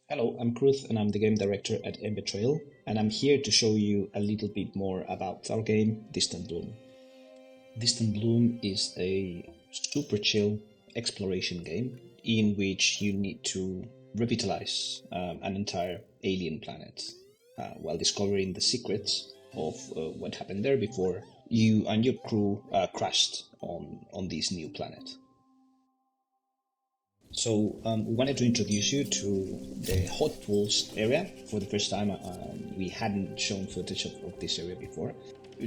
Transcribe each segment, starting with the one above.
Hello, I'm Cruz and I'm the game director at Ember Trail, and I'm here to show you a little bit more about our game, Distant Bloom. Distant Bloom is a super chill exploration game in which you need to revitalize an entire alien planet while discovering the secrets of what happened there before you and your crew crashed on this new planet. So we wanted to introduce you to the hot pools area for the first time. We hadn't shown footage of this area before.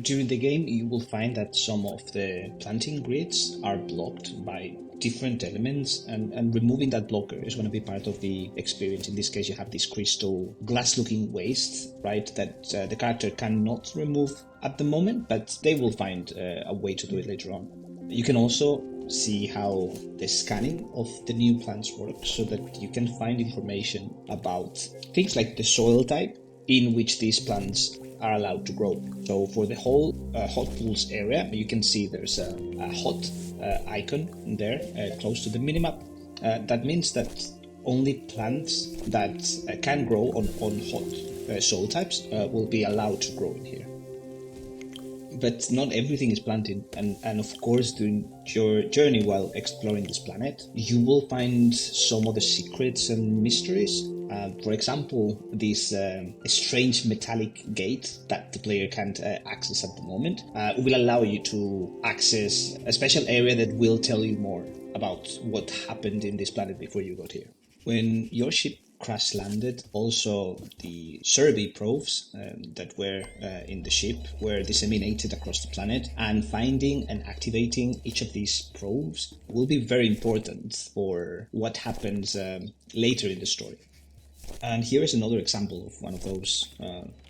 During the game, you will find that some of the planting grids are blocked by different elements, and removing that blocker is going to be part of the experience. In this case, you have this crystal glass-looking waste, right, that the character cannot remove at the moment, but they will find a way to do it later on. You can also see how the scanning of the new plants works so that you can find information about things like the soil type in which these plants are allowed to grow. So for the whole hot pools area, you can see there's a hot icon there close to the minimap. That means that only plants that can grow on hot soil types will be allowed to grow in here. But not everything is planted, and of course during your journey while exploring this planet you will find some of the secrets and mysteries. For example, this strange metallic gate that the player can't access at the moment will allow you to access a special area that will tell you more about what happened in this planet before you got here. When your ship crash landed, also the survey probes that were in the ship were disseminated across the planet, and finding and activating each of these probes will be very important for what happens later in the story. And here is another example of one of those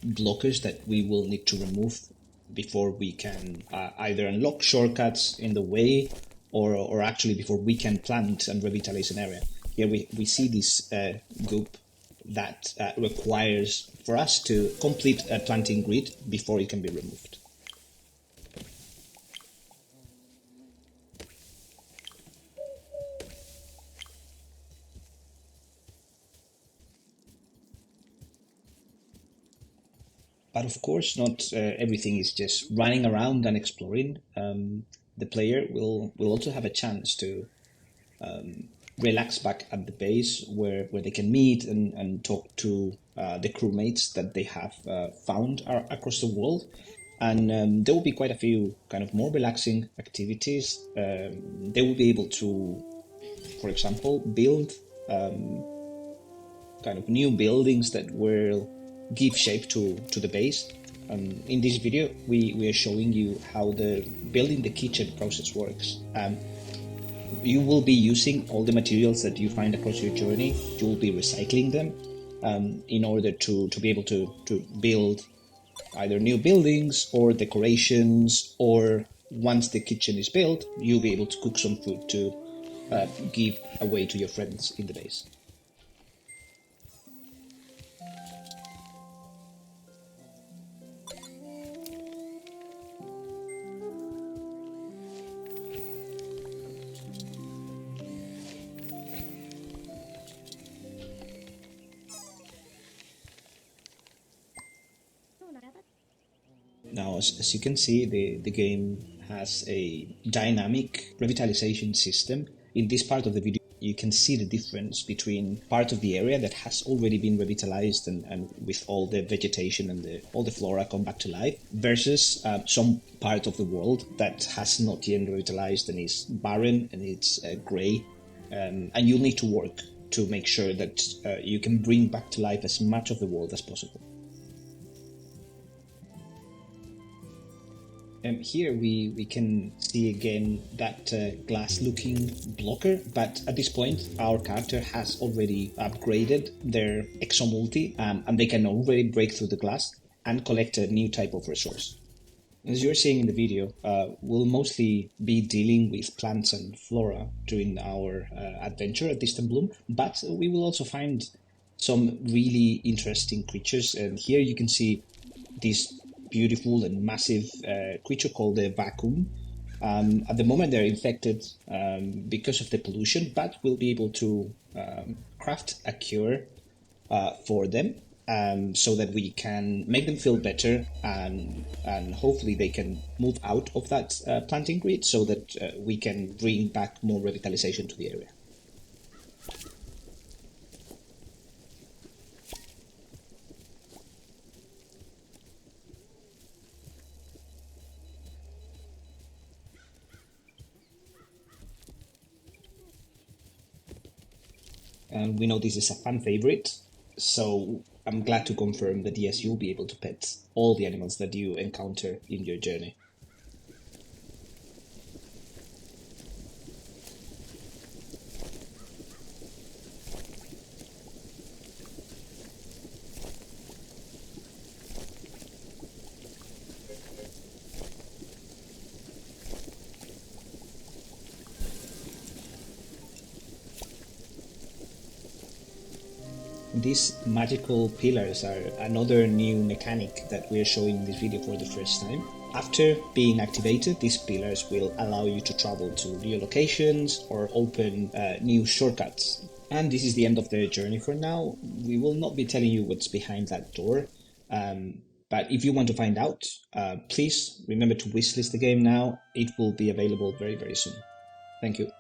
blockers that we will need to remove before we can either unlock shortcuts in the way or actually before we can plant and revitalize an area. Here we see this goop that requires for us to complete a planting grid before it can be removed. But of course, not everything is just running around and exploring. The player will also have a chance to relax back at the base where they can meet and talk to the crewmates that they have found across the world. And there will be quite a few kind of more relaxing activities. They will be able to, for example, build kind of new buildings that will give shape to the base. In this video, we are showing you how the building the kitchen process works. You will be using all the materials that you find across your journey. You will be recycling them in order to be able to build either new buildings or decorations, or once the kitchen is built, you'll be able to cook some food to give away to your friends in the base. Now, as you can see, the game has a dynamic revitalization system. In this part of the video, you can see the difference between part of the area that has already been revitalized and with all the vegetation and all the flora come back to life, versus some part of the world that has not yet revitalized and is barren and it's grey. And you'll need to work to make sure that you can bring back to life as much of the world as possible. Here we can see again that glass-looking blocker, but at this point our character has already upgraded their exomulti, and they can already break through the glass and collect a new type of resource. As you're seeing in the video, we'll mostly be dealing with plants and flora during our adventure at Distant Bloom, but we will also find some really interesting creatures, and here you can see this beautiful and massive creature called the vacuum. At the moment they're infected because of the pollution, but we'll be able to craft a cure for them, so that we can make them feel better, and hopefully they can move out of that planting grid, so that we can bring back more revitalization to the area. And we know this is a fan favorite, so I'm glad to confirm that yes, you'll be able to pet all the animals that you encounter in your journey. These magical pillars are another new mechanic that we are showing in this video for the first time. After being activated, these pillars will allow you to travel to new locations or open new shortcuts. And this is the end of the journey for now. We will not be telling you what's behind that door. But if you want to find out, please remember to wishlist the game now. It will be available very, very soon. Thank you.